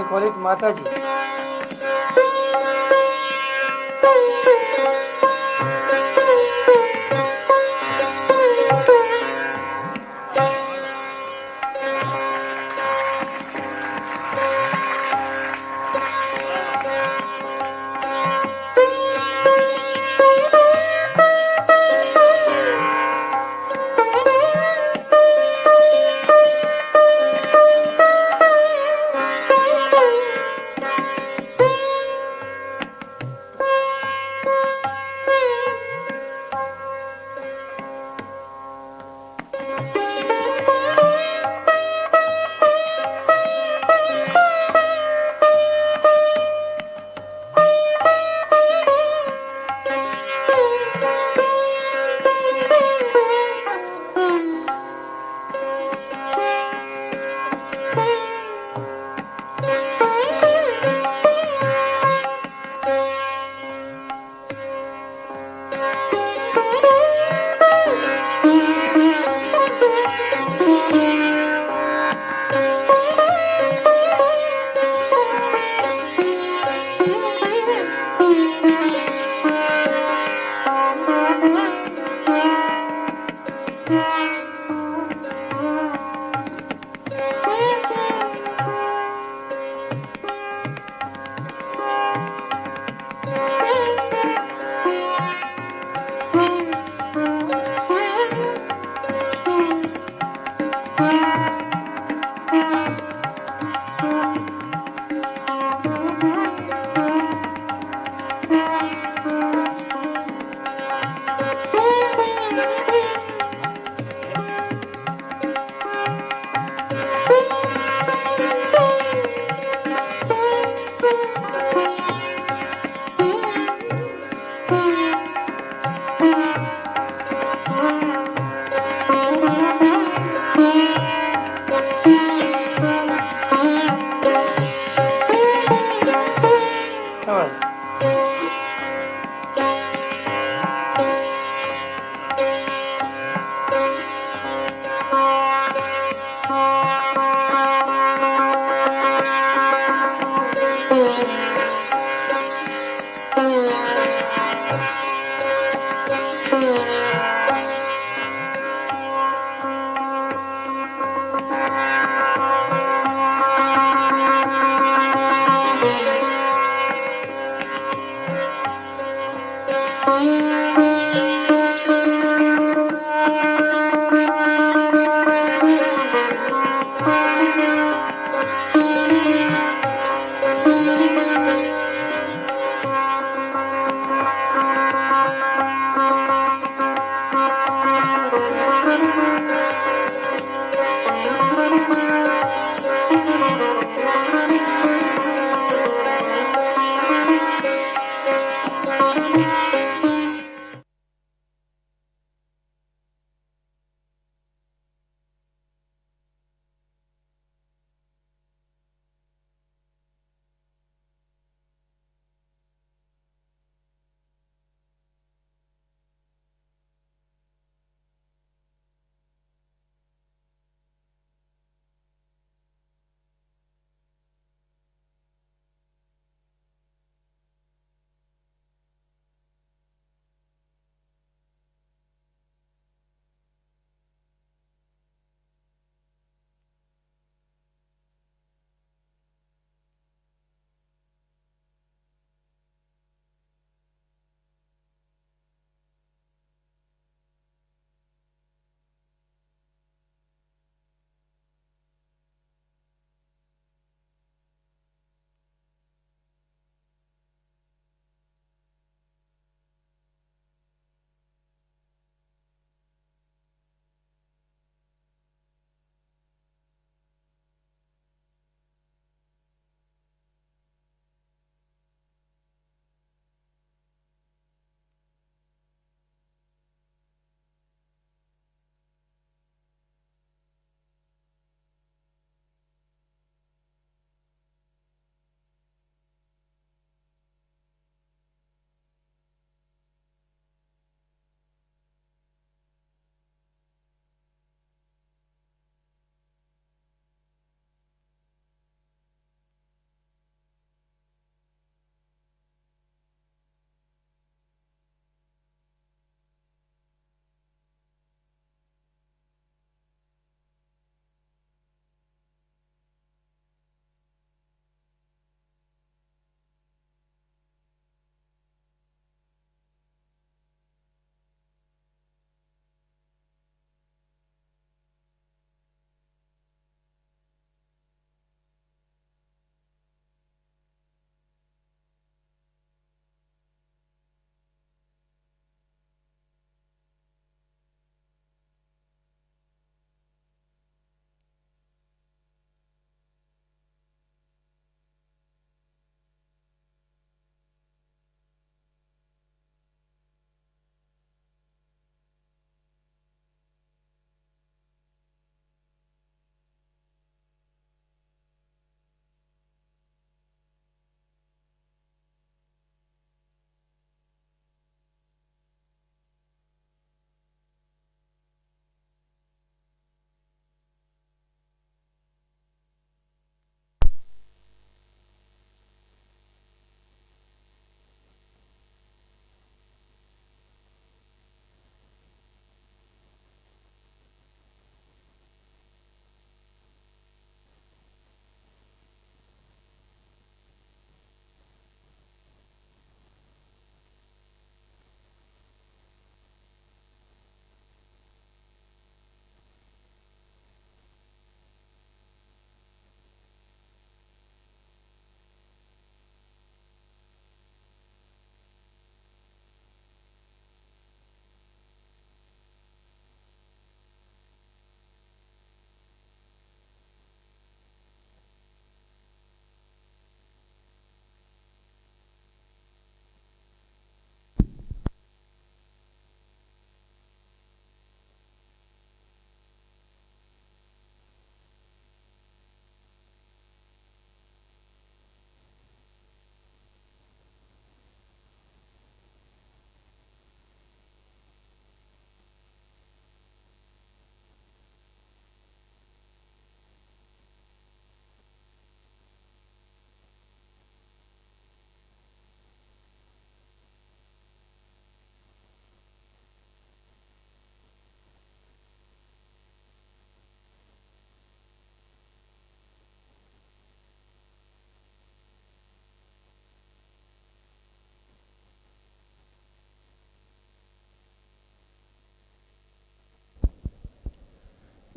call it Mataji.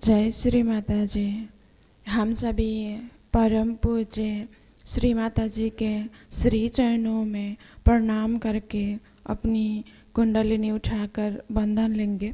जय श्री माता जी। हम सभी परम पूज्य श्री माता जी के श्री चरणों में प्रणाम करके अपनी कुंडलिनी उठाकर बंधन लेंगे।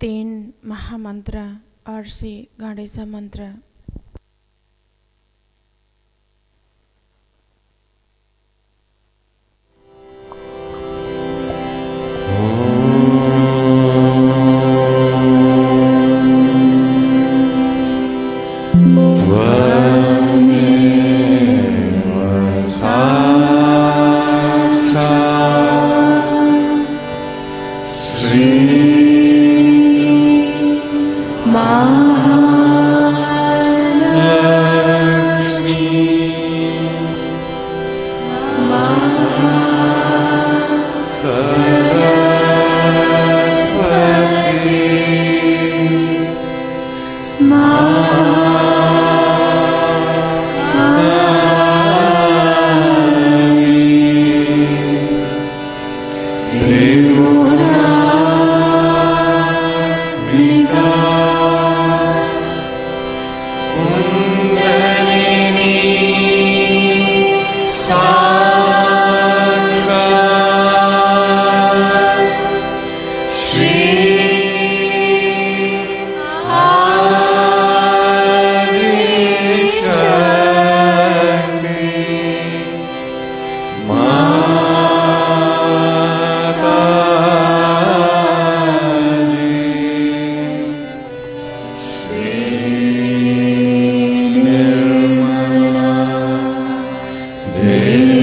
तीन महामंत्र और श्री गणेश मंत्र। Debit.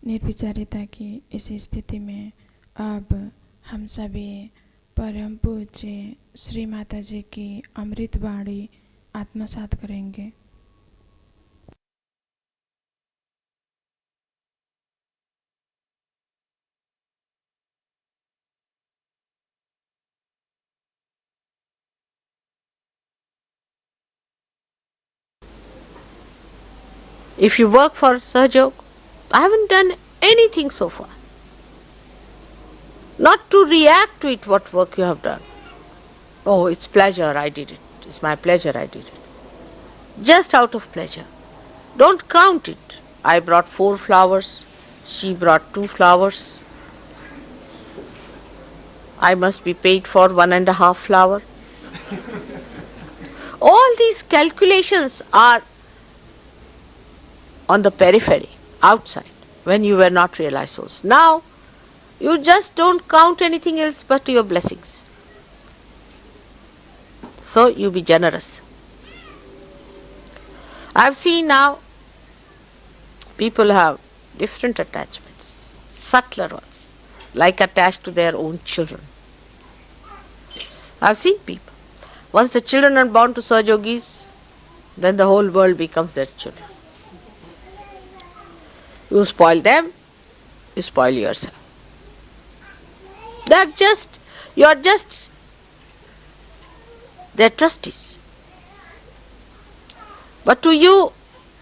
निर्विचारिता की इस स्थिति में अब हम सभी परम पूज्य श्री माता जी की अमृत वाणी आत्मसात करेंगे। If you work for Sahajog, I haven't done anything so far. Not to react to it, what work you have done. Oh, it's pleasure, I did it. It's my pleasure, I did it. Just out of pleasure. Don't count it. I brought 4 flowers. She brought 2 flowers. I must be paid for 1.5 flower. All these calculations are on the periphery, outside, when you were not realized souls. Now, you just don't count anything else but your blessings. So, you be generous. I've seen now people have different attachments, subtler ones, like attached to their own children. I've seen people. Once the children are born to Sahajogis, then the whole world becomes their children. You spoil them, you spoil yourself. You are just their trustees. But to you,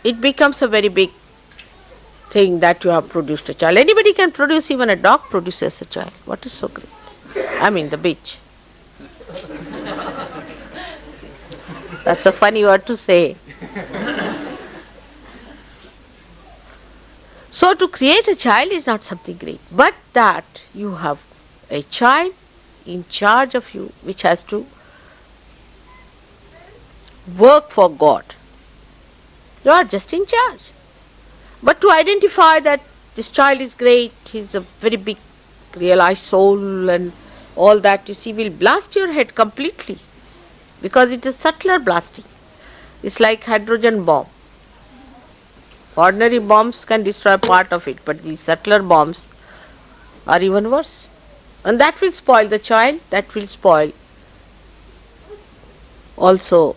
it becomes a very big thing that you have produced a child. Anybody can produce, even a dog produces a child. What is so great? I mean, the beach. That's a funny word to say. So to create a child is not something great, but that you have a child in charge of you which has to work for God. You are just in charge. But to identify that this child is great, he's a very big realized soul and all that, you see, will blast your head completely, because it is subtler blasting. It's like hydrogen bomb. Ordinary bombs can destroy part of it, but these subtler bombs are even worse. And that will spoil the child, that will spoil also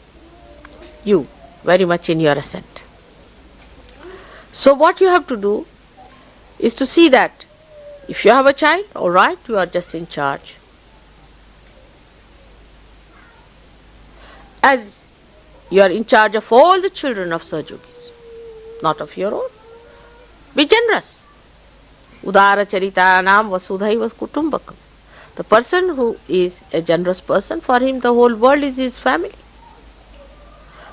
you very much in your ascent. So what you have to do is to see that if you have a child, all right, you are just in charge. As you are in charge of all the children of Sahajogis, not of your own. Be generous. Udara charitanam vasudhaiva kutumbakam. The person who is a generous person, for him the whole world is his family.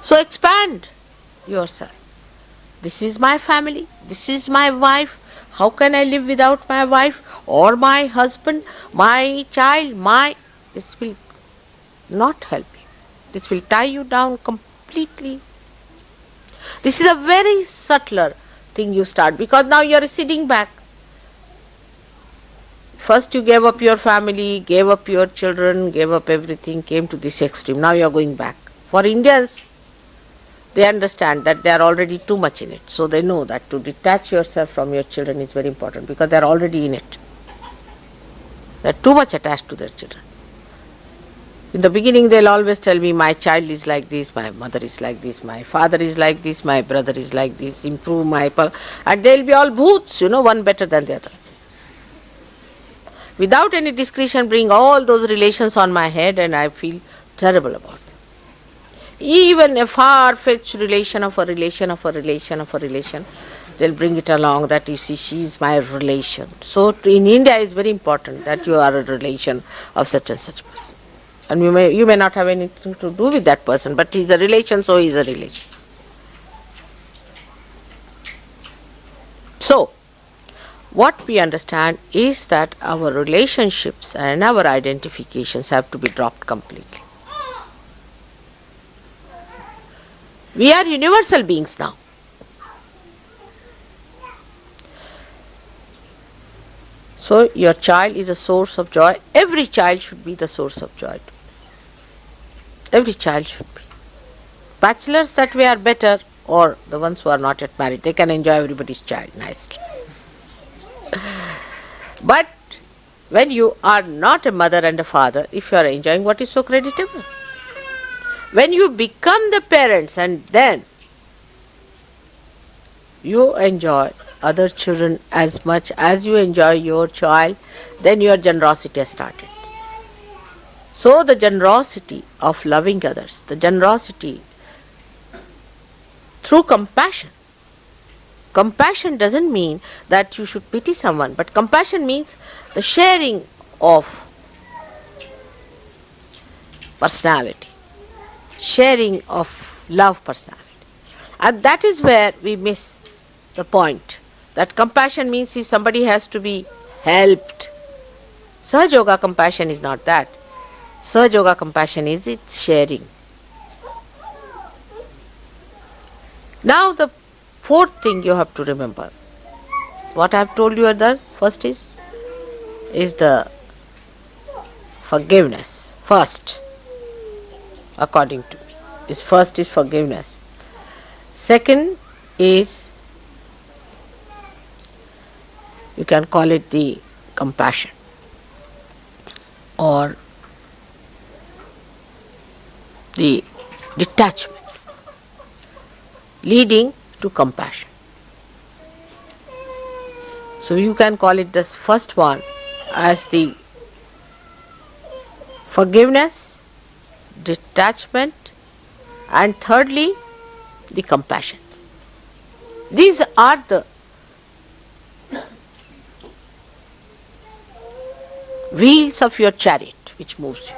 So expand yourself. This is my family, this is my wife. How can I live without my wife or my husband, my child, this will not help you. This will tie you down completely. This is a very subtler thing you start, because now you are sitting back. First you gave up your family, gave up your children, gave up everything, came to this extreme. Now you are going back. For Indians, they understand that they are already too much in it. So they know that to detach yourself from your children is very important, because they are already in it. They are too much attached to their children. In the beginning they'll always tell me, my child is like this, my mother is like this, my father is like this, my brother is like this, improve my... And they'll be all bhoots, one better than the other. Without any discretion, bring all those relations on my head, and I feel terrible about them. Even a far-fetched relation of a relation of a relation of a relation, they'll bring it along that, you see, she is my relation. So in India it's very important that you are a relation of such and such person. And you may not have anything to do with that person, but he is a relation, so he is a relation. So, what we understand is that our relationships and our identifications have to be dropped completely. We are universal beings now. So, your child is a source of joy. Every child should be the source of joy. Every child should be. Bachelors that way are better, or the ones who are not yet married, they can enjoy everybody's child nicely. But when you are not a mother and a father, if you are enjoying, what is so creditable? When you become the parents and then you enjoy other children as much as you enjoy your child, then your generosity has started. So the generosity of loving others, the generosity through compassion. Compassion doesn't mean that you should pity someone, but compassion means the sharing of personality, sharing of love personality. And that is where we miss the point. That compassion means if somebody has to be helped. Sahaja Yoga compassion is not that. Sahaja Yoga compassion is its sharing. Now the fourth thing you have to remember, what I have told you at the first is the forgiveness. First, according to me, first is forgiveness. Second is, you can call it the compassion or the detachment leading to compassion. So you can call it this first one as the forgiveness, detachment, and thirdly the compassion. These are the wheels of your chariot which moves you.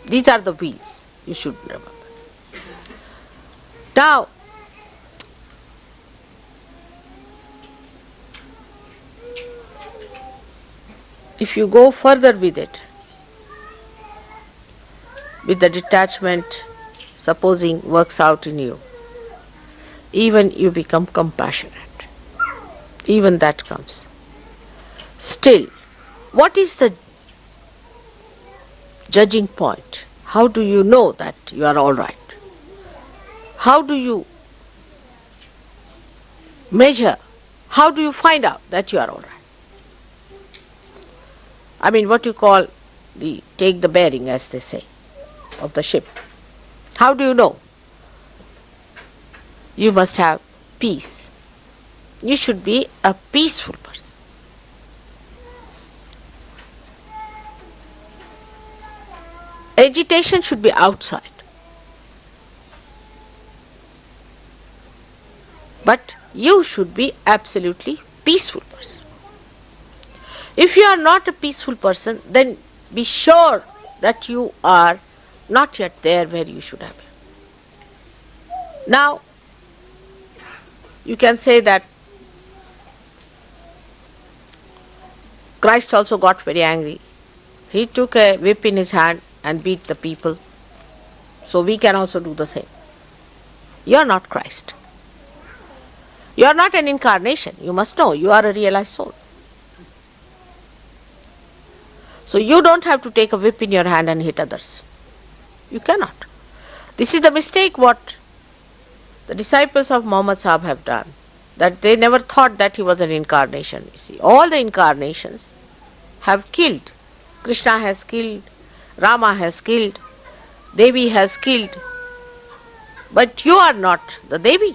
These are the wheels you should remember. Now, if you go further with it, with the detachment, supposing works out in you, even you become compassionate. Even that comes. Still, what is the judging point? How do you know that you are all right? How do you measure? How do you find out that you are all right? I mean, what you call take the bearing, as they say, of the ship. How do you know? You must have peace. You should be a peaceful person. Agitation should be outside. But you should be absolutely peaceful person. If you are not a peaceful person, then be sure that you are not yet there where you should have been. Now, you can say that Christ also got very angry. He took a whip in his hand and beat the people. So we can also do the same. You are not Christ. You are not an incarnation. You must know you are a realized soul. So you don't have to take a whip in your hand and hit others. You cannot. This is the mistake what the disciples of Muhammad Sahib have done. That they never thought that he was an incarnation. You see, all the incarnations have killed. Krishna has killed, Rama has killed, Devi has killed. But you are not the Devi.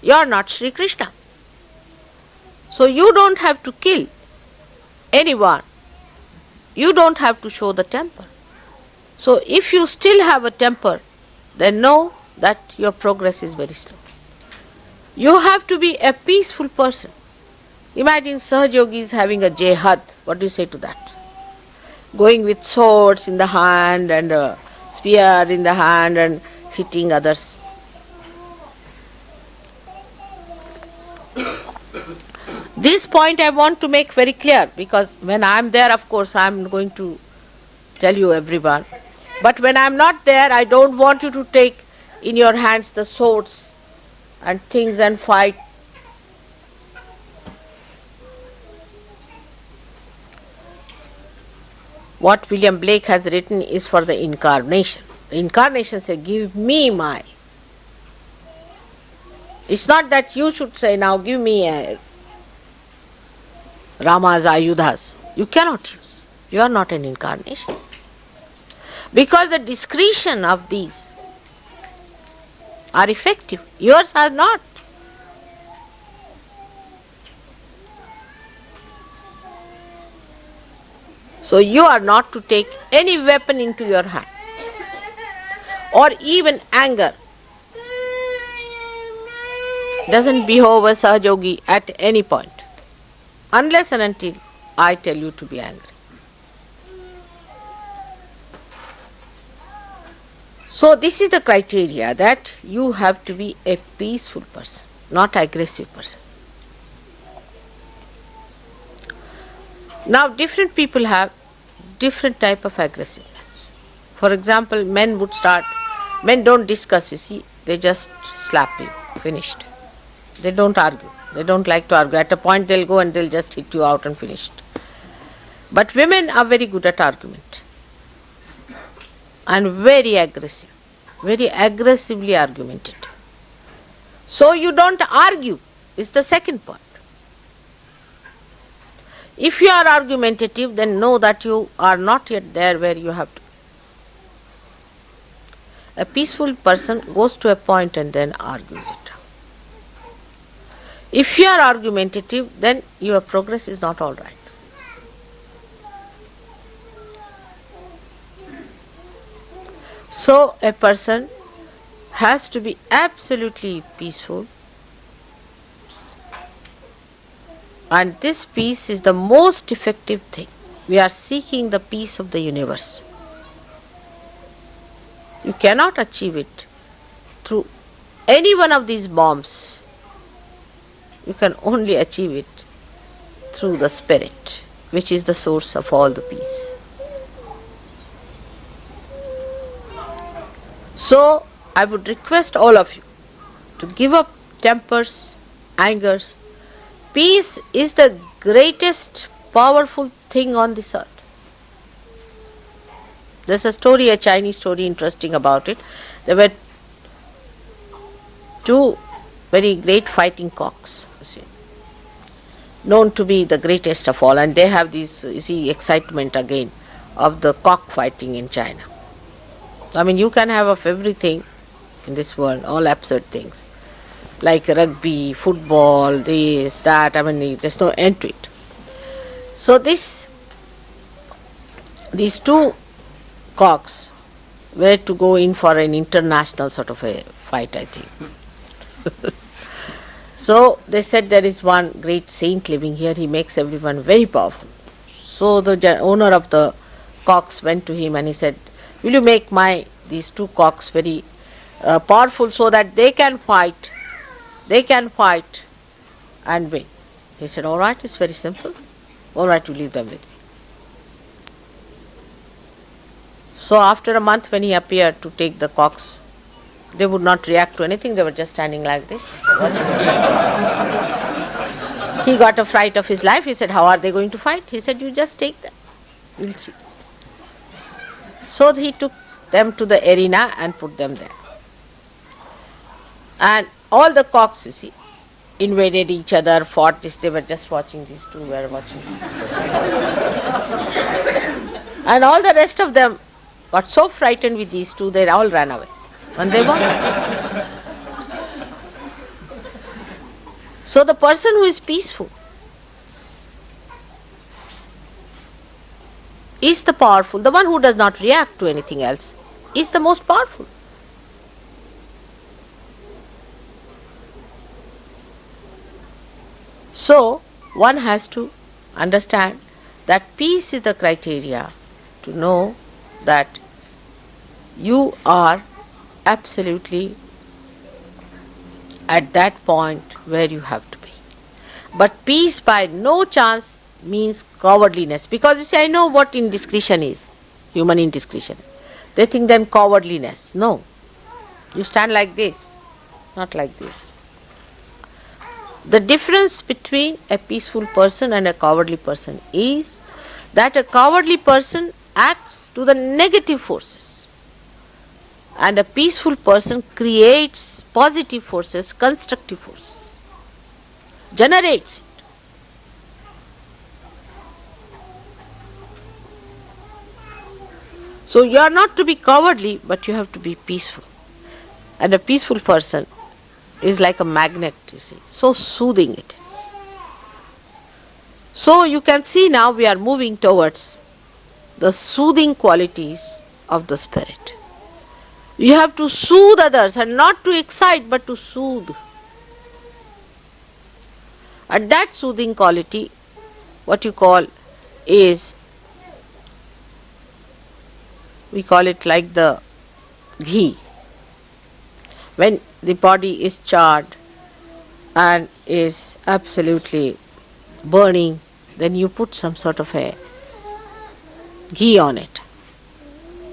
You are not Shri Krishna. So you don't have to kill anyone. You don't have to show the temper. So if you still have a temper, then know that your progress is very slow. You have to be a peaceful person. Imagine Sahaj Yogis having a jihad. What do you say to that? Going with swords in the hand and a spear in the hand and hitting others. This point I want to make very clear, because when I am there, of course, I am going to tell you everyone. But when I am not there, I don't want you to take in your hands the swords and things and fight. What William Blake has written is for the incarnation. The incarnation says, give me my. It's not that you should say, now give me a Rama's Ayudhas. You cannot use. You are not an incarnation. Because the discretion of these are effective. Yours are not. So you are not to take any weapon into your hand. Or even anger doesn't behave as a yogi at any point. Unless and until I tell you to be angry. So this is the criteria, that you have to be a peaceful person, not aggressive person. Now different people have different type of aggressiveness. For example, men don't discuss, you see, they just slap you, finished. They don't argue. They don't like to argue. At a point they'll go and they'll just hit you out and finished. But women are very good at argument and very aggressive, very aggressively argumentative. So you don't argue is the second point. If you are argumentative, then know that you are not yet there where you have to. A peaceful person goes to a point and then argues it. If you are argumentative, then your progress is not all right. So a person has to be absolutely peaceful, and this peace is the most effective thing. We are seeking the peace of the universe. You cannot achieve it through any one of these bombs. You can only achieve it through the Spirit, which is the source of all the peace. So, I would request all of you to give up tempers, angers. Peace is the greatest powerful thing on this earth. There's a story, a Chinese story, interesting about it. There were two very great fighting cocks, you see, known to be the greatest of all, and they have this, you see, excitement again of the cock fighting in China. I mean, you can have of everything in this world, all absurd things, like rugby, football, this, that, I mean, there's no end to it. So these two cocks were to go in for an international sort of a fight, I think. So they said there is one great saint living here, he makes everyone very powerful. So the owner of the cocks went to him and he said, will you make these two cocks very powerful so that they can fight and win? He said, all right, it's very simple. All right, you leave them with me. So after a month when he appeared to take the cocks, they would not react to anything, they were just standing like this, watching him. He got a fright of his life. He said, how are they going to fight? He said, you just take them, you'll see. So he took them to the arena and put them there. And all the cocks, you see, invaded each other, fought this, they were just watching, these two were watching. And all the rest of them got so frightened with these two, they all ran away. And they won. So the person who is peaceful is the powerful. The one who does not react to anything else is the most powerful. So one has to understand that peace is the criteria to know that you are absolutely at that point where you have to be. But peace by no chance means cowardliness, because you see, I know what indiscretion is, human indiscretion. They think then cowardliness. No, you stand like this, not like this. The difference between a peaceful person and a cowardly person is that a cowardly person acts to the negative forces, and a peaceful person creates positive forces, constructive forces, generates it. So you are not to be cowardly, but you have to be peaceful. And a peaceful person is like a magnet, you see, so soothing it is. So you can see now we are moving towards the soothing qualities of the Spirit. You have to soothe others, and not to excite but to soothe. And that soothing quality, what you call is, we call it like the ghee. When the body is charred and is absolutely burning, then you put some sort of a ghee on it,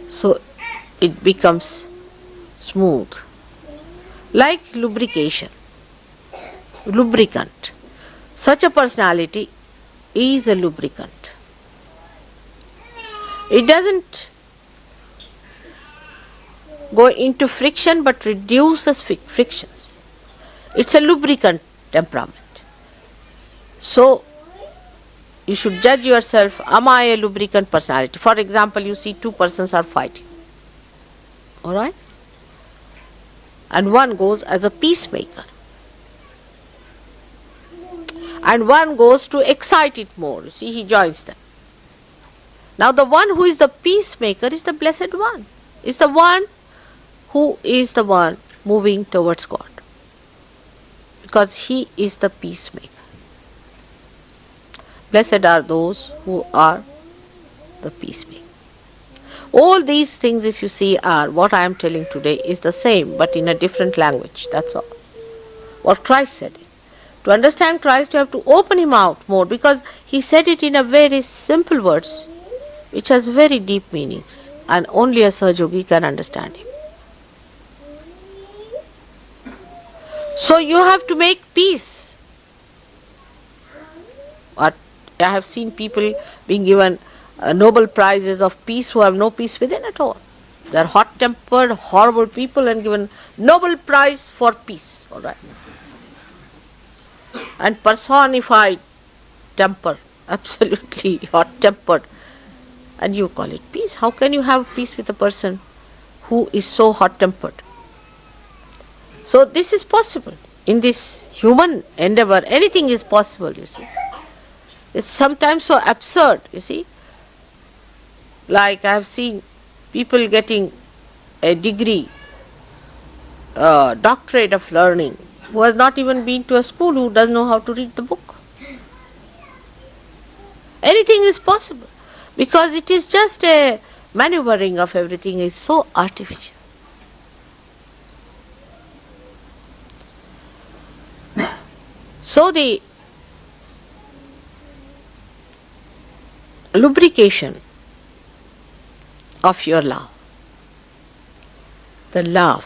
so it becomes smooth. like lubrication, lubricant. Such a personality is a lubricant. It doesn't go into friction but reduces frictions. It's a lubricant temperament. So, you should judge yourself, am I a lubricant personality? For example, you see two persons are fighting. Alright? And one goes as a peacemaker. And one goes to excite it more. You see, he joins them. Now the one who is the peacemaker is the Blessed One. Is the one who is the one moving towards God. Because he is the peacemaker. Blessed are those who are the peacemaker. All these things, if you see, are what I am telling today is the same but in a different language. That's all. What Christ said is, to understand Christ you have to open him out more, because he said it in a very simple words which has very deep meanings, and only a Sahajogi can understand him. So you have to make peace. Or I have seen people being given Nobel Prizes of peace who have no peace within at all. They are hot-tempered, horrible people and given Nobel Prize for peace. All right. And personified temper, absolutely hot-tempered. And you call it peace. How can you have peace with a person who is so hot-tempered? So this is possible. In this human endeavor, anything is possible, you see. It's sometimes so absurd, you see. Like I have seen people getting a degree, doctorate of learning, who has not even been to a school, who doesn't know how to read the book. Anything is possible, because it is just a maneuvering of everything is so artificial. So the lubrication of your love, the love.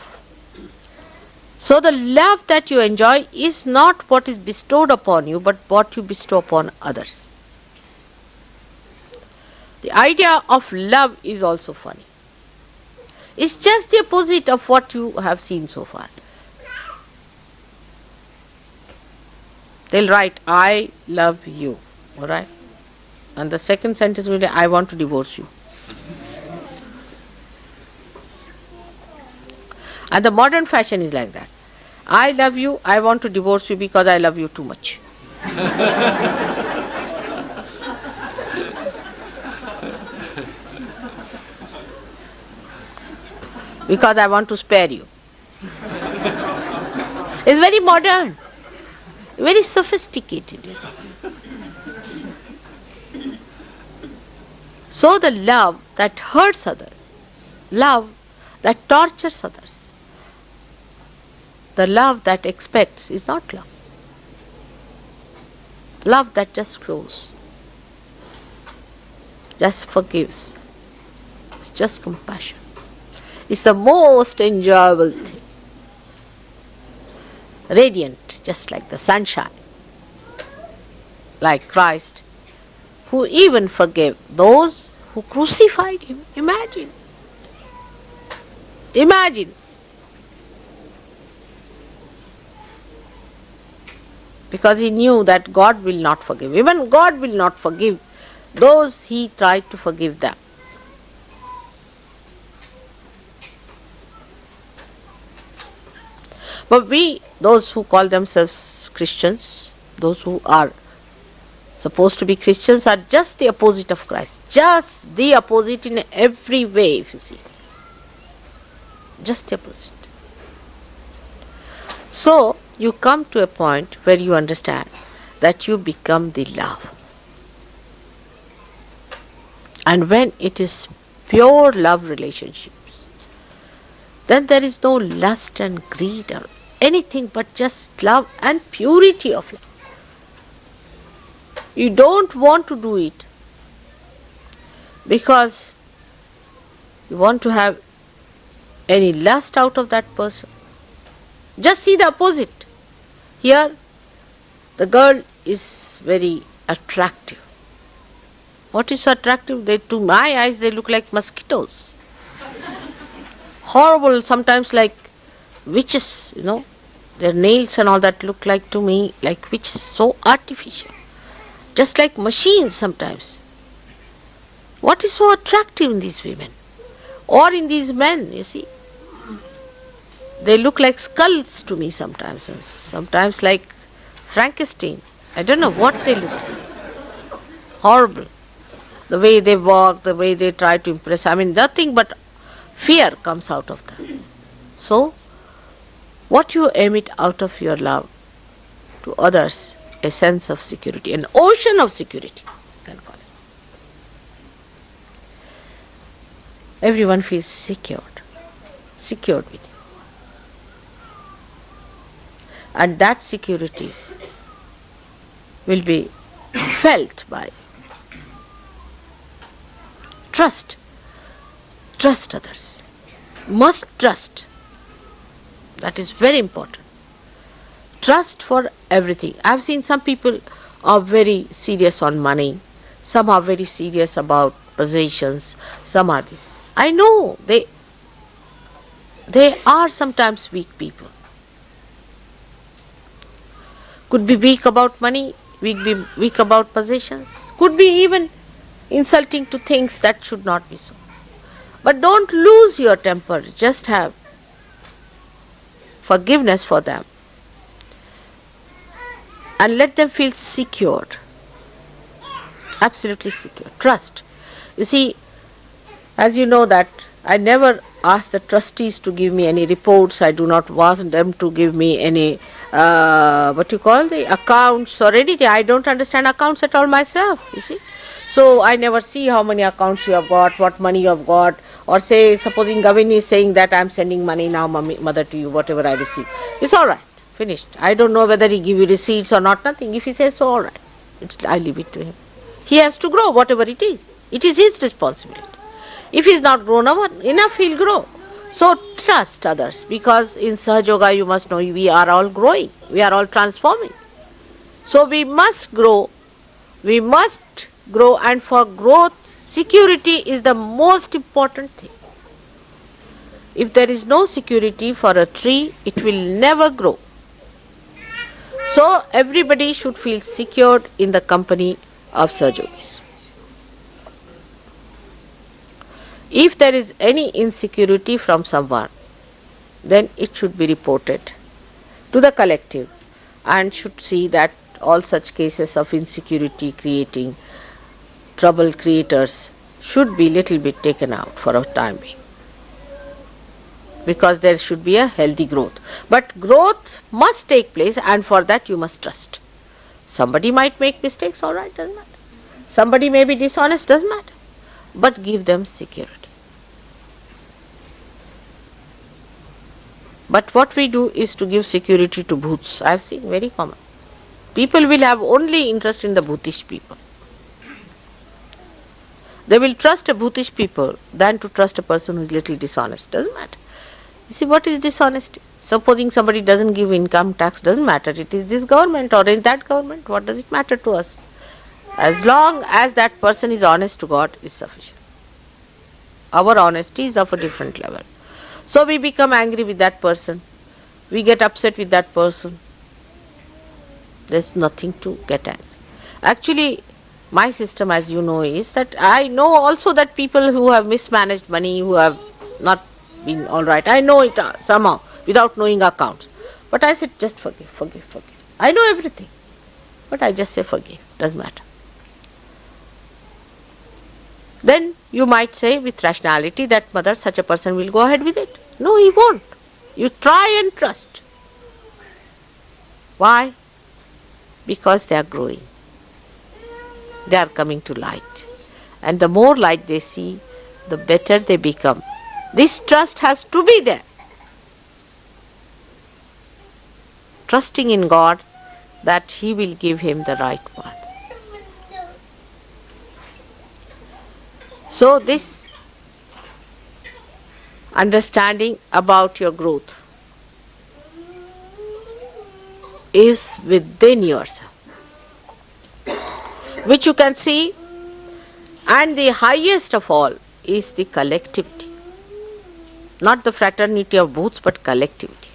So the love that you enjoy is not what is bestowed upon you, but what you bestow upon others. The idea of love is also funny. It's just the opposite of what you have seen so far. They'll write, I love you, alright? And the second sentence will be, I want to divorce you. And the modern fashion is like that. I love you, I want to divorce you because I love you too much. Because I want to spare you. It's very modern, very sophisticated. So the love that hurts others, love that tortures others, the love that expects is not love. Love that just flows, just forgives, it's just compassion. It's the most enjoyable thing. Radiant, just like the sunshine. Like Christ, who even forgave those who crucified him. Imagine. Imagine. Because he knew that God will not forgive. Even God will not forgive those he tried to forgive them. But we, those who call themselves Christians, those who are supposed to be Christians, are just the opposite of Christ. Just the opposite in every way, if you see. Just the opposite. So, you come to a point where you understand that you become the love. And when it is pure love relationships, then there is no lust and greed or anything but just love and purity of love. You don't want to do it because you want to have any lust out of that person. Just see the opposite. Here, the girl is very attractive. What is so attractive? To my eyes, they look like mosquitoes. Horrible, sometimes like witches, Their nails and all that look like to me like witches, so artificial. Just like machines sometimes. What is so attractive in these women? Or in these men, you see? They look like skulls to me sometimes, and sometimes like Frankenstein. I don't know what they look like. Horrible. The way they walk, the way they try to impress. Nothing but fear comes out of them. So, what you emit out of your love to others, a sense of security, an ocean of security, you can call it. Everyone feels secured with you. And that security will be felt by trust. Trust others. Must trust. That is very important. Trust for everything. I have seen some people are very serious on money. Some are very serious about possessions. Some are this. I know they are sometimes weak people. Could be weak about money, weak about possessions, could be even insulting to things that should not be so. But don't lose your temper, just have forgiveness for them and let them feel secured, absolutely secure. Trust. You see, as you know that I never ask the trustees to give me any reports. I do not want them to give me any the accounts or anything. I don't understand accounts at all myself, you see. So I never see how many accounts you have got, what money you have got, or say, supposing Gavin is saying that I am sending money now, mother, to you, whatever I receive. It's all right, finished. I don't know whether he give you receipts or not, nothing. If he says so, all right. I leave it to him. He has to grow, whatever it is. It is his responsibility. If he is not grown enough, he will grow. So trust others, because in Sahaja Yoga you must know we are all growing, we are all transforming. So we must grow, and for growth, security is the most important thing. If there is no security for a tree, it will never grow. So everybody should feel secured in the company of Sahaja Yogis. If there is any insecurity from someone, then it should be reported to the collective and should see that all such cases of insecurity creating trouble creators should be little bit taken out for a time being, because there should be a healthy growth. But growth must take place, and for that you must trust. Somebody might make mistakes, all right, doesn't matter. Somebody may be dishonest, doesn't matter. But give them security. But what we do is to give security to bhoots. I have seen very common. People will have only interest in the bhutish people. They will trust a bhutish people than to trust a person who is little dishonest. Doesn't matter. You see, what is dishonesty? Supposing somebody doesn't give income tax, doesn't matter. It is this government or in that government. What does it matter to us? As long as that person is honest to God is sufficient. Our honesty is of a different level. So we become angry with that person. We get upset with that person. There's nothing to get angry. Actually, my system, as you know, is that I know also that people who have mismanaged money, who have not been all right, I know it somehow without knowing accounts. But I said, just forgive. I know everything. But I just say forgive. Doesn't matter. Then you might say with rationality that, mother, such a person will go ahead with it. No, he won't. You try and trust. Why? Because they are growing. They are coming to light. And the more light they see, the better they become. This trust has to be there. Trusting in God that He will give him the right path. So this understanding about your growth is within yourself, which you can see, and the highest of all is the collectivity. Not the fraternity of booths, but collectivity.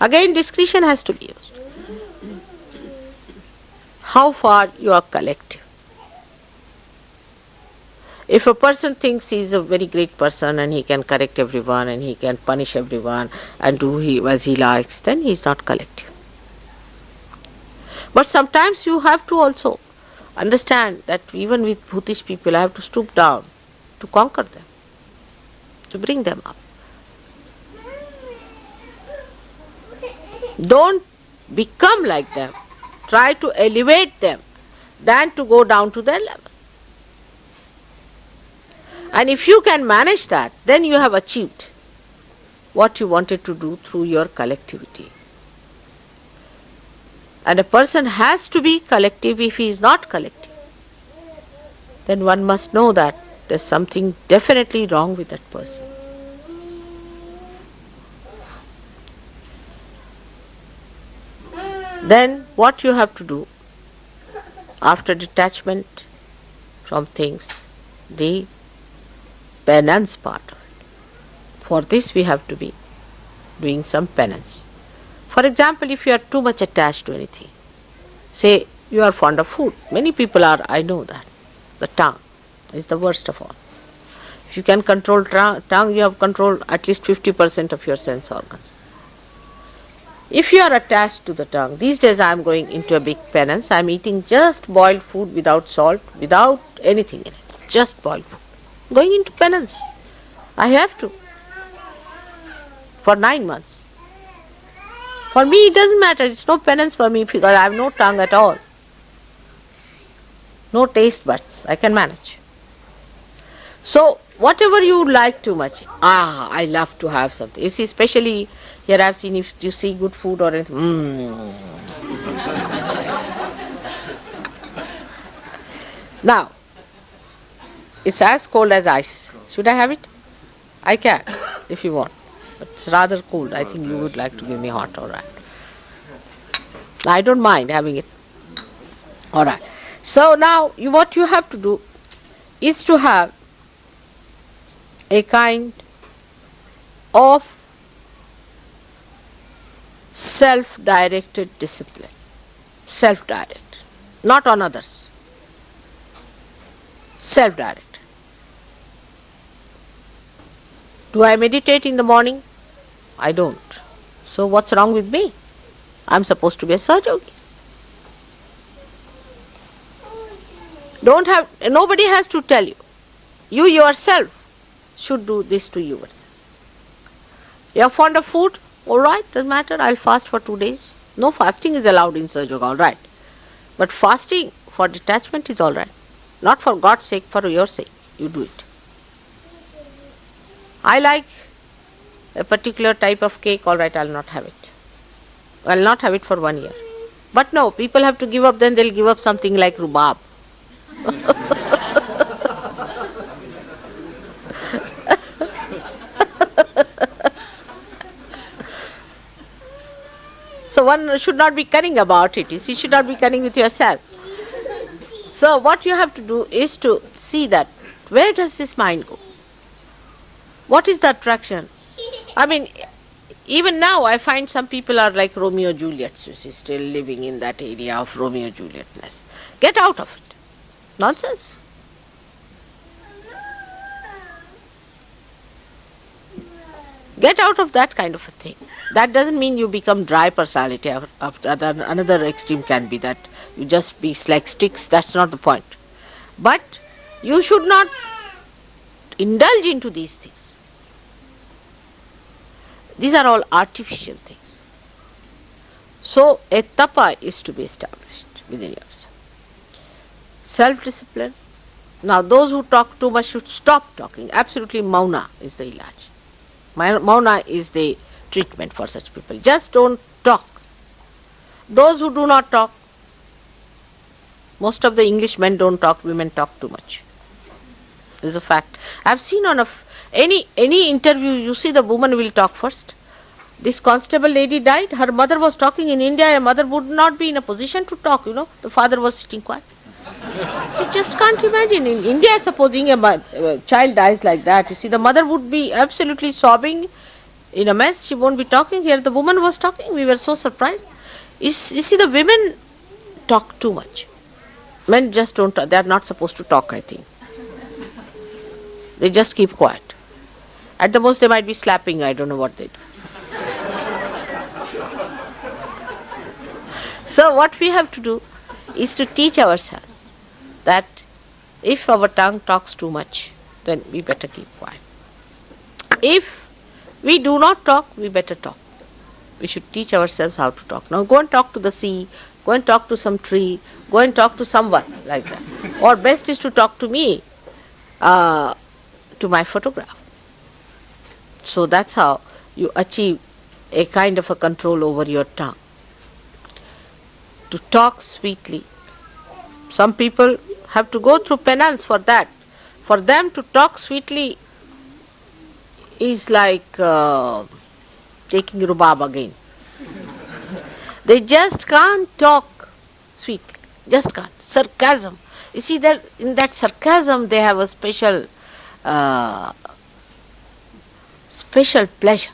Again, discretion has to be used. How far you are collective. If a person thinks he is a very great person and he can correct everyone and he can punish everyone and do as he likes, then he is not collective. But sometimes you have to also understand that even with Bhutish people, I have to stoop down to conquer them, to bring them up. Don't become like them. Try to elevate them than to go down to their level. And if you can manage that, then you have achieved what you wanted to do through your collectivity. And a person has to be collective. If he is not collective, then one must know that there is something definitely wrong with that person. Then what you have to do after detachment from things, the penance part of it. For this we have to be doing some penance. For example, if you are too much attached to anything, say you are fond of food, many people are, I know that. The tongue is the worst of all. If you can control tongue, you have controlled at least 50% of your sense organs. If you are attached to the tongue, these days I am going into a big penance. I am eating just boiled food without salt, without anything in it, just boiled food. Going into penance. I have to. For 9 months. For me it doesn't matter, it's no penance for me because I have no tongue at all. No taste buds, I can manage. So, whatever you like too much, I love to have something. You see, especially here I have seen if you see good food or anything, Now, it's as cold as ice. Should I have it? I can, if you want. But it's rather cold. I think you would like to give me hot, alright. I don't mind having it. Alright. So now, what you have to do is to have a kind of self-directed discipline. Self-directed. Not on others. Self-directed. Do I meditate in the morning? I don't. So what's wrong with me? I'm supposed to be a Sahajogi. Nobody has to tell you. You yourself should do this to yourself. You are fond of food? Alright, doesn't matter, I'll fast for 2 days. No fasting is allowed in Sahajoga, alright. But fasting for detachment is alright. Not for God's sake, for your sake. You do it. I like a particular type of cake, alright, I'll not have it. I'll not have it for 1 year. But no, people have to give up, then they'll give up something like rhubarb. So one should not be cunning about it. You see, you should not be cunning with yourself. So what you have to do is to see that where does this mind go? What is the attraction? I mean, even now I find some people are like Romeo Juliet, you see, still living in that area of Romeo Julietness. Get out of it. Nonsense. Get out of that kind of a thing. That doesn't mean you become dry personality. Another extreme can be that you just be like sticks. That's not the point. But you should not indulge into these things. These are all artificial things. So a tapa is to be established within yourself. Self-discipline. Now those who talk too much should stop talking. Absolutely mauna is the ilaj. Mauna is the treatment for such people. Just don't talk. Those who do not talk, most of the English men don't talk, women talk too much. This is a fact. I have seen on any interview, you see the woman will talk first. this constable lady died, her mother was talking in India, her mother would not be in a position to talk, the father was sitting quiet. So just can't imagine, in India supposing a child dies like that, you see the mother would be absolutely sobbing in a mess, she won't be talking. Here the woman was talking, we were so surprised. You see the women talk too much. Men just don't talk, they are not supposed to talk, I think. They just keep quiet. At the most they might be slapping, I don't know what they do. So what we have to do is to teach ourselves that if our tongue talks too much, then we better keep quiet. If we do not talk, we better talk. We should teach ourselves how to talk. Now go and talk to the sea, go and talk to some tree, go and talk to someone like that. Or best is to talk to me, to my photograph. So that's how you achieve a kind of a control over your tongue. To talk sweetly. Some people have to go through penance for that. For them to talk sweetly is like taking rhubarb again. They just can't talk sweetly. Just can't. Sarcasm. You see that in that sarcasm they have a special pleasure.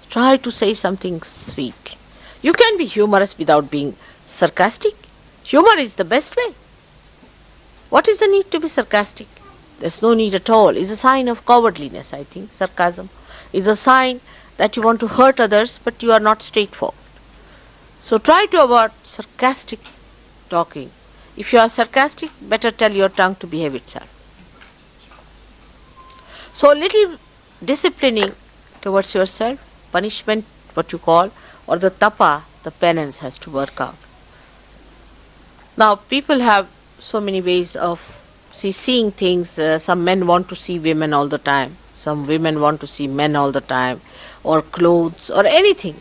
Try to say something sweet. You can be humorous without being sarcastic. Humor is the best way. What is the need to be sarcastic? There's no need at all. It's a sign of cowardliness, I think, sarcasm. It's a sign that you want to hurt others, but you are not straightforward. So try to avoid sarcastic talking. If you are sarcastic, better tell your tongue to behave itself. So little disciplining towards yourself, punishment, what you call, or the tapa, the penance has to work out. Now people have so many ways of seeing things. Some men want to see women all the time. Some women want to see men all the time, or clothes, or anything.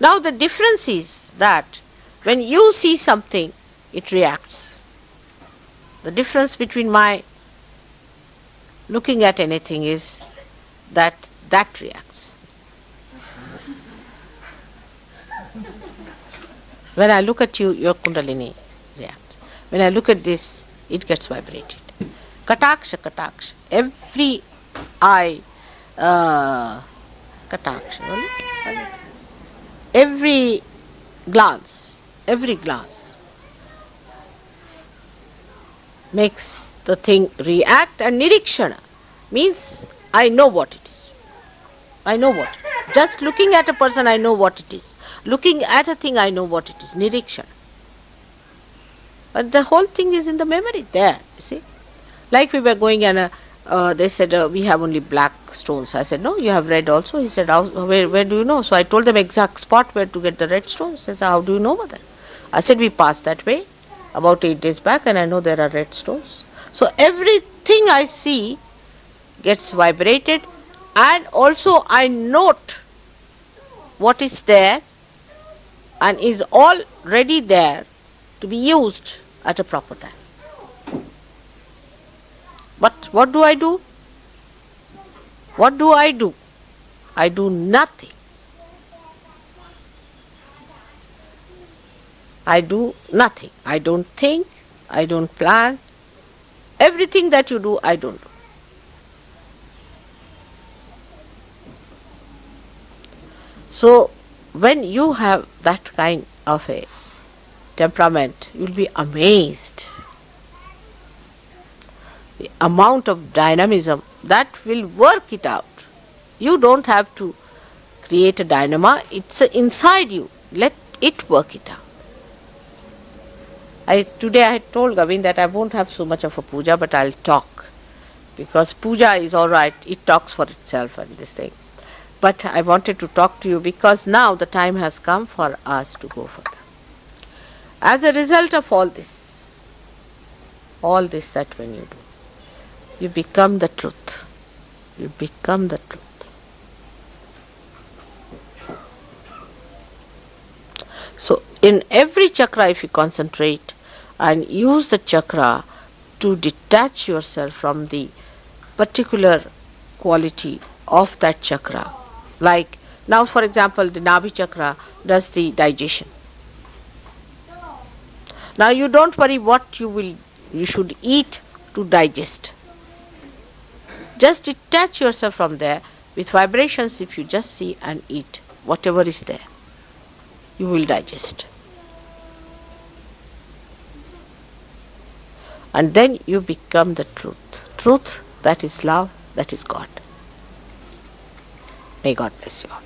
Now the difference is that when you see something, it reacts. The difference between my looking at anything is that reacts. When I look at you, your kundalini reacts. When I look at this, it gets vibrated. Kataksha, kataksha. Every eye, kataksha. Every glance makes the thing react, and nirikshana means I know what it is. I know what. Just looking at a person, I know what it is. Looking at a thing, I know what it is. Nirikshana. But the whole thing is in the memory there, you see. Like we were going and they said, we have only black stones. I said, no, you have red also. He said, where do you know? So I told them exact spot where to get the red stones. He said, how do you know about that? I said, we passed that way about 8 days back and I know there are red stones. So everything I see gets vibrated, and also I note what is there and is already there to be used at a proper time. But what do I do? What do I do? I do nothing. I do nothing. I don't think, I don't plan. Everything that you do, I don't do. So when you have that kind of a temperament, you will be amazed. The amount of dynamism that will work it out. You don't have to create a dynamo, it's inside you. Let it work it out. Today I told Gavin that I won't have so much of a puja, but I'll talk. Because puja is alright, it talks for itself and this thing. But I wanted to talk to you because now the time has come for us to go further. As a result of all this that when you do, you become the truth. You become the truth. So in every chakra, if you concentrate and use the chakra to detach yourself from the particular quality of that chakra. Like now, for example, the Nabi chakra does the digestion. Now you don't worry what you should eat to digest. Just detach yourself from there with vibrations. If you just see and eat whatever is there, you will digest. And then you become the truth. Truth, that is love, that is God. May God bless you all.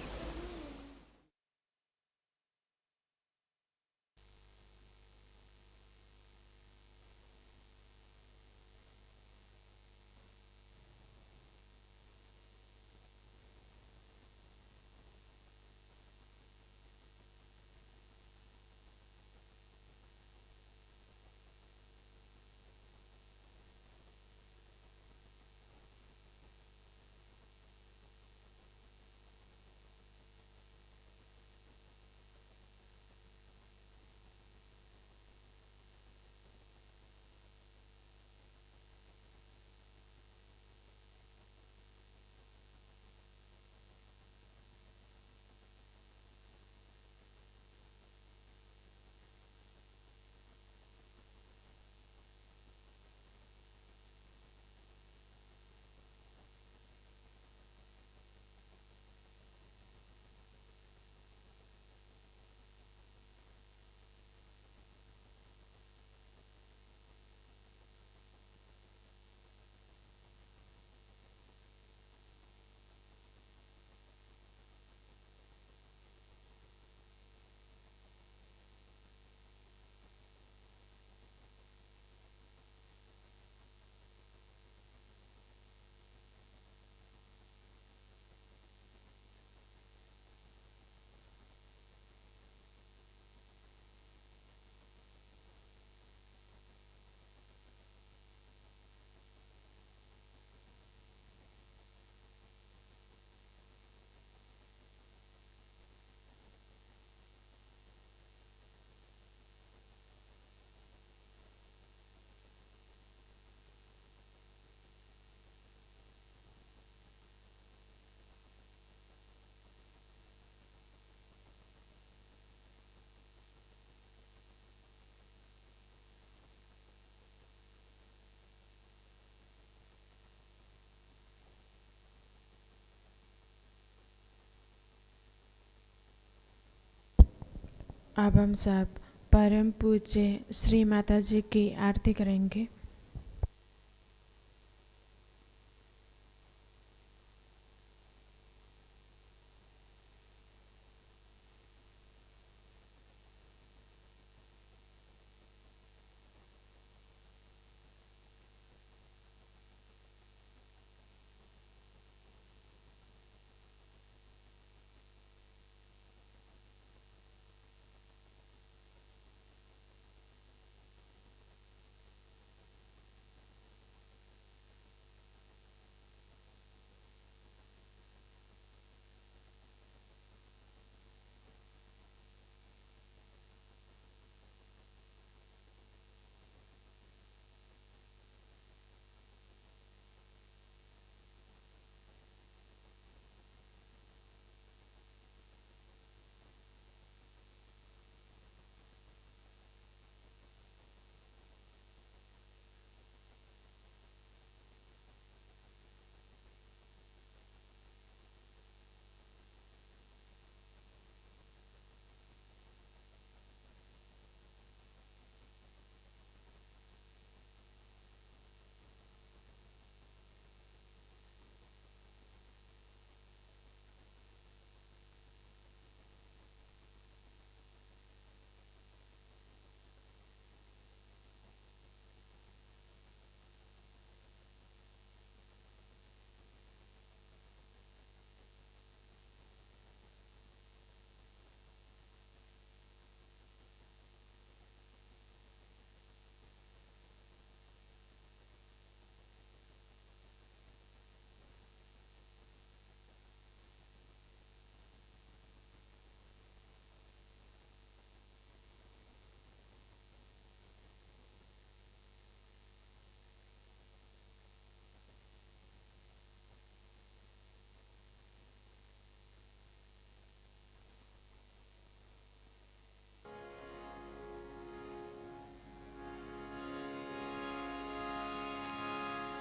अब हम सब परम पूज्य श्री माता जी की आरती करेंगे।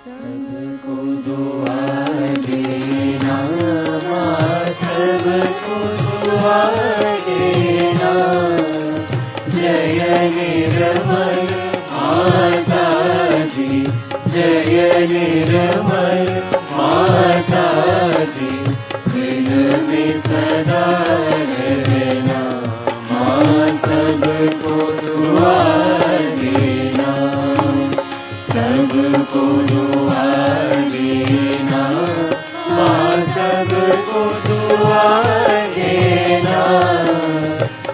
सबको दुआ देना माँ, सबको दुआ देना। जय निर्मल माता जी, जय निर्मल माता जी, दिल में सदा रहना माँ, सबको दुआ देना। सबको दुआ देना माँ, सबको दुआ देना।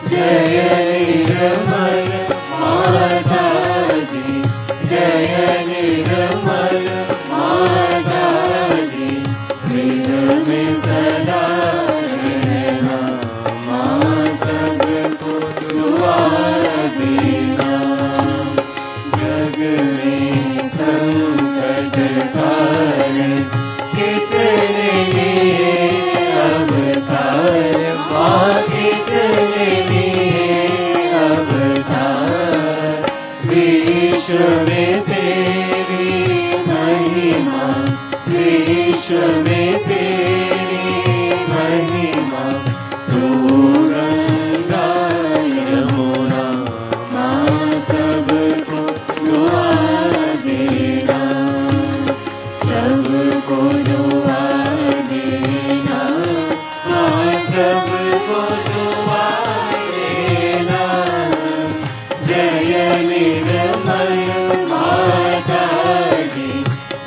जय निर्मल माता जी, जय निर्मल माता जी, दिल में सदा रहना माँ, सबको दुआ देना। जग में संकट कारण कितने अवतार माँ, कितने अवतार। विश्व में तेरी महिमा, विश्व में तेरी महिमा। तू गंगा यमुना माँ, सबको दुआ देना। सबको दुआ देना माँ, सबको दुआ देना। जय निर्मल माता जी,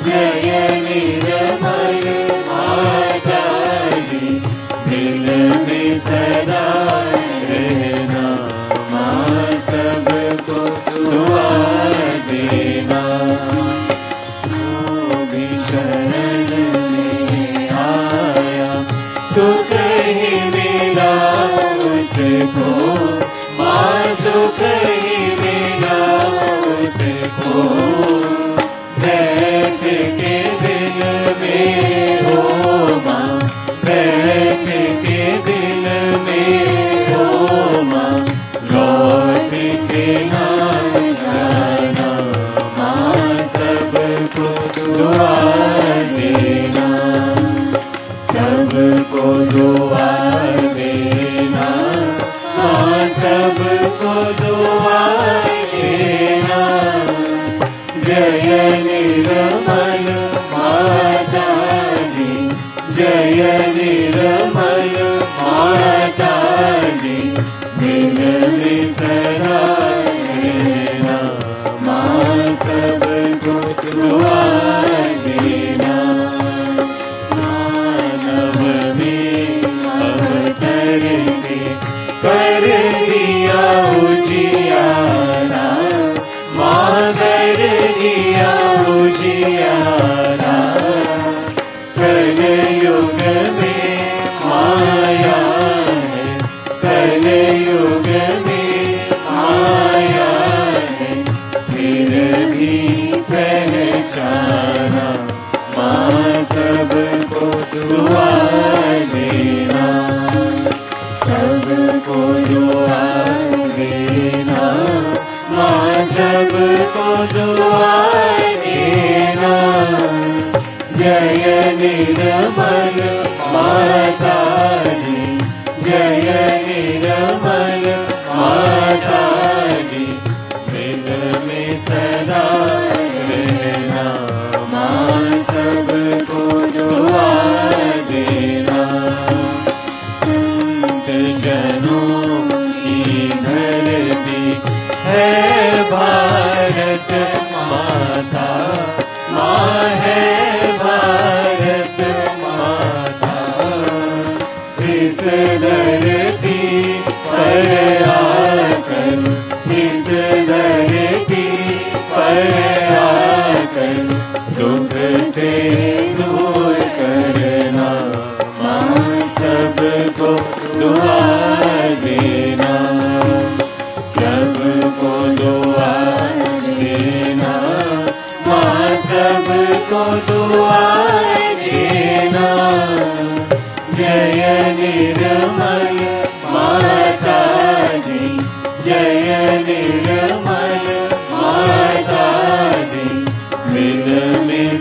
जय निर्मल माता जी, दिल में सदा रहना माँ, सबको दुआ देना। जो भी शरण में आया सुख ही मिला उसको माँ, सुख ही मिला उसको। बैठ के दिल में हो माँ, बैठ के दिल में हो माँ, लौट के ना जाना माँ, सबको दुआ देना। सबको दुआ देना माँ, सबको दुआ देना। जय निर्मल माता जी, जय निर्मल माता जी, दिल में सदा रहना माँ, सबको दुआ देना। मानव में अवतर के कर दिया उजियारा माँ, कर दिया उजियारा। कल युग में माया है, कल युग में माया है, फिर भी पहचाना माँ, सबको दुआ देना। सबको दुआ देना माँ, सबको दुआ देना। जय निर्मल माता जी, जय निर्मल माता जी, दिल में सदा रहना माँ, सबको दुआ देना। संत जनों की धरती है भारत माता, माँ है भारत माता। इस धरती पर आकर, इस धरती पर आकर, दुख से दूर करना माँ, सबको दुआ देना। सबको दुआ देना माँ, सबको दुआ देना। जय निर्मल माता जी, जय निर्मल माता जी, दिल में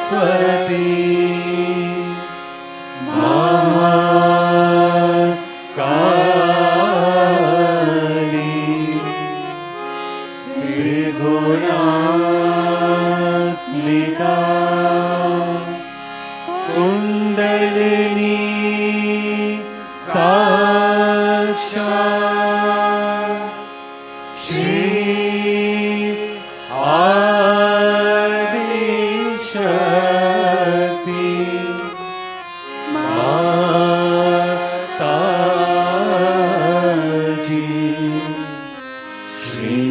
सरस्वती महाकाली त्रिगुणात्मिका कुंडलिनी साक्षात् श्री आदिशक्ति माताजी श्री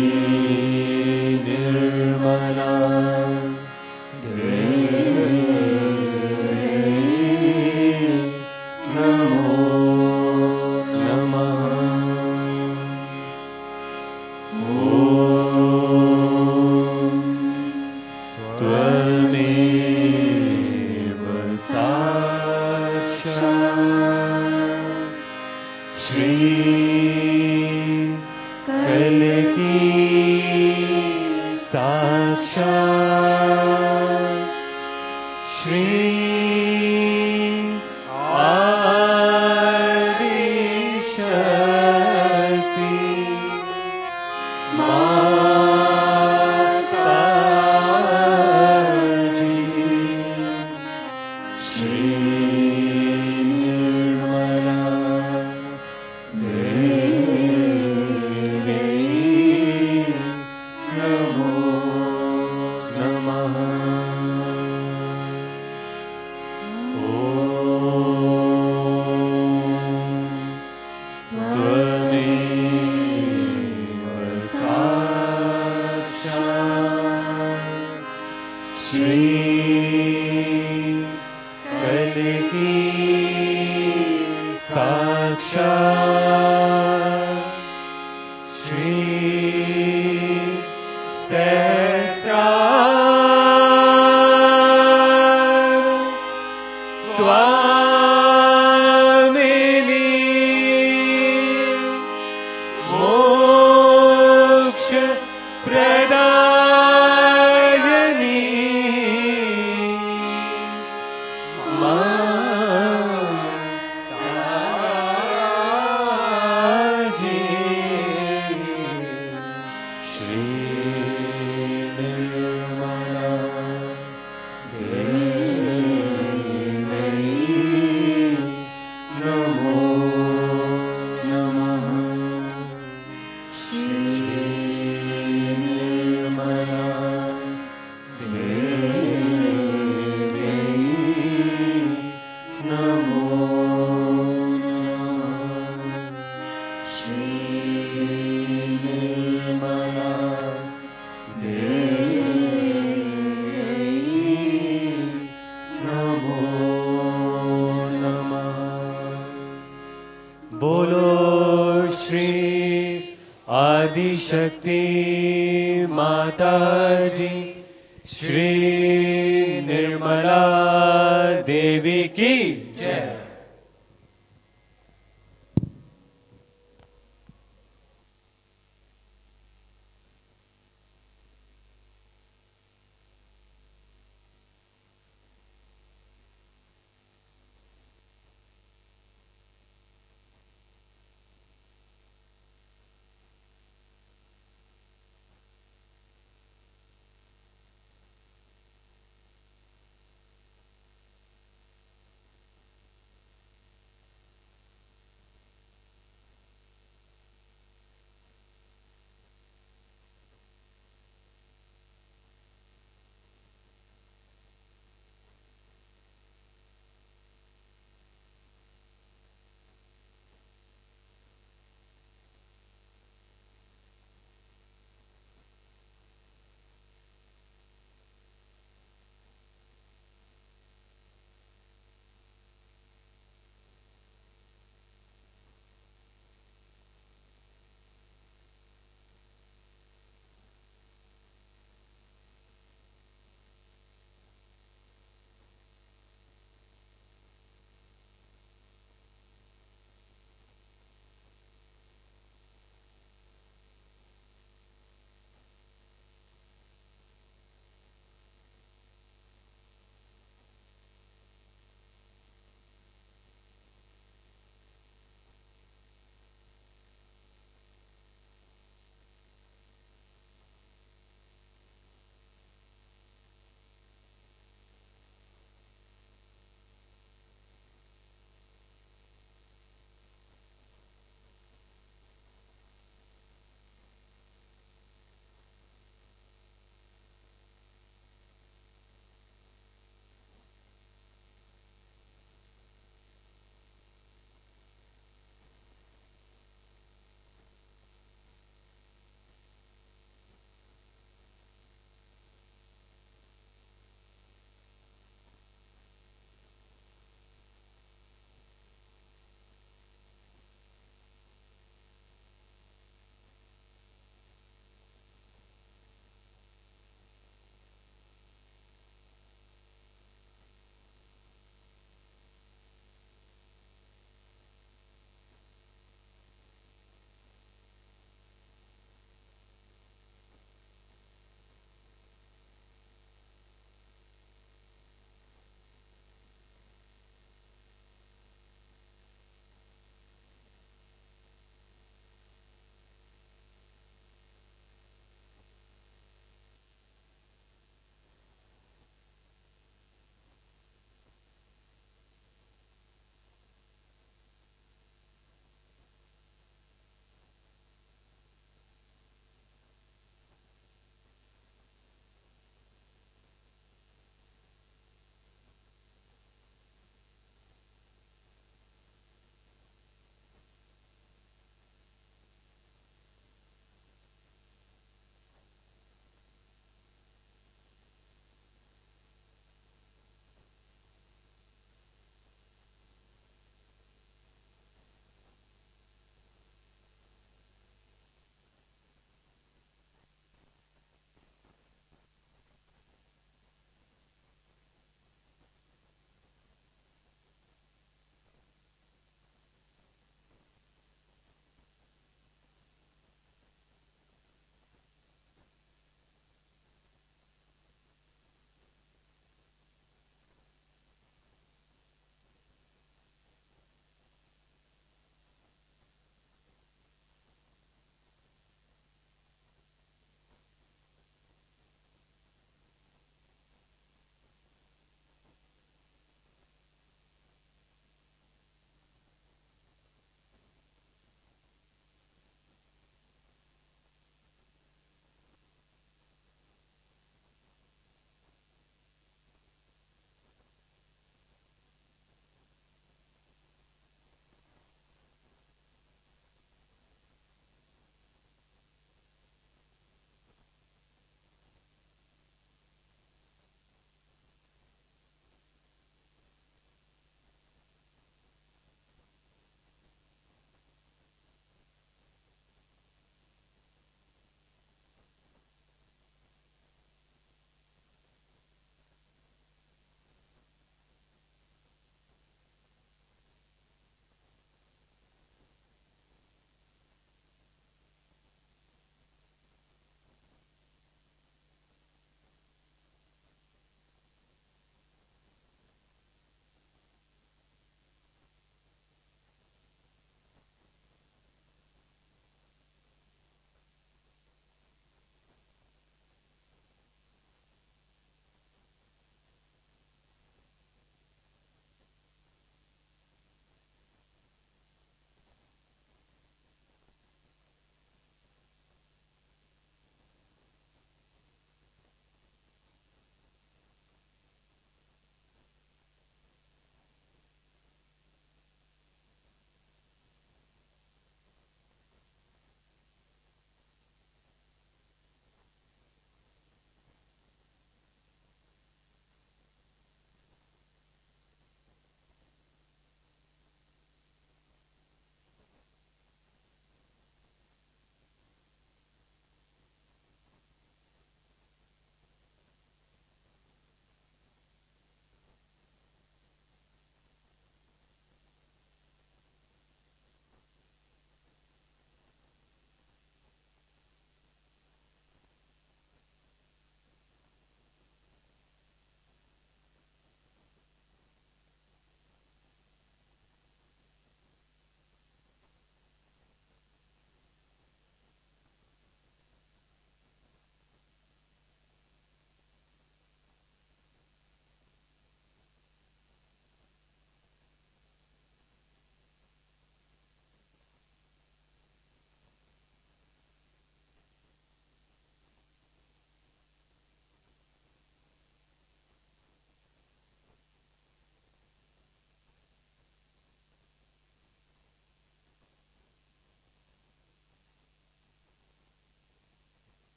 निर्मला देवी नमो नमः। ओम त्वमेव साक्षात् श्री कलकी साक्षात् श्री आदिशक्ति माताजी श्री निर्मला देवी नमो नमः। त्वमेव साक्षात् श्री कलकी साक्षात् श्री सहस्रार स्वामिनी मोक्ष प्रदायिनी माताजी श्री निर्मला देवी नमो नमः। श्री निर्मला देवी नमो नमः। श्री निर्मला देवी नमो नमः। बोलो श्री आदिशक्ति माताजी श्री निर्मला देवी की जय।